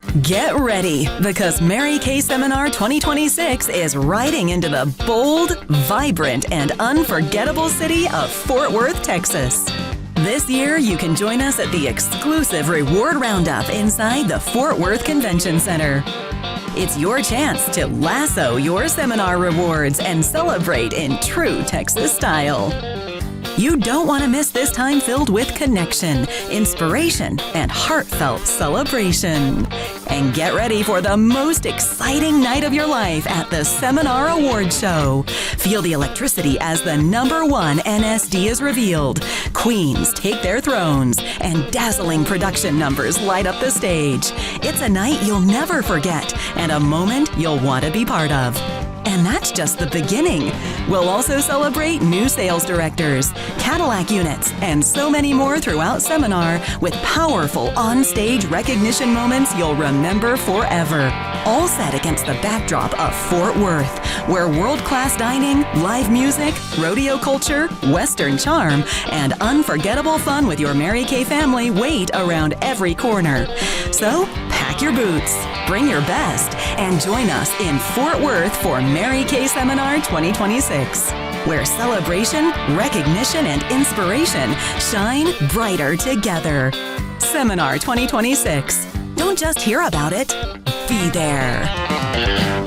Get ready, because Mary Kay Seminar 2026 is riding into the bold, vibrant, and unforgettable city of Fort Worth, Texas. This year, you can join us at the exclusive Reward Roundup inside the Fort Worth Convention Center. It's your chance to lasso your seminar rewards and celebrate in true Texas style. You don't want to miss this time filled with connection, inspiration, and heartfelt celebration. And get ready for the most exciting night of your life at the Seminar Award Show. Feel the electricity as the #1 NSD is revealed. Queens take their thrones, and dazzling production numbers light up the stage. It's a night you'll never forget, and a moment you'll want to be part of. And that's just the beginning. We'll also celebrate new sales directors, Cadillac units, and so many more throughout seminar with powerful on-stage recognition moments you'll remember forever. All set against the backdrop of Fort Worth, where world-class dining, live music, rodeo culture, Western charm, and unforgettable fun with your Mary Kay family wait around every corner. So, pack your boots, bring your best, and join us in Fort Worth for Mary Kay Seminar 2026, where celebration, recognition, and inspiration shine brighter together. Seminar 2026. Don't just hear about it, be there.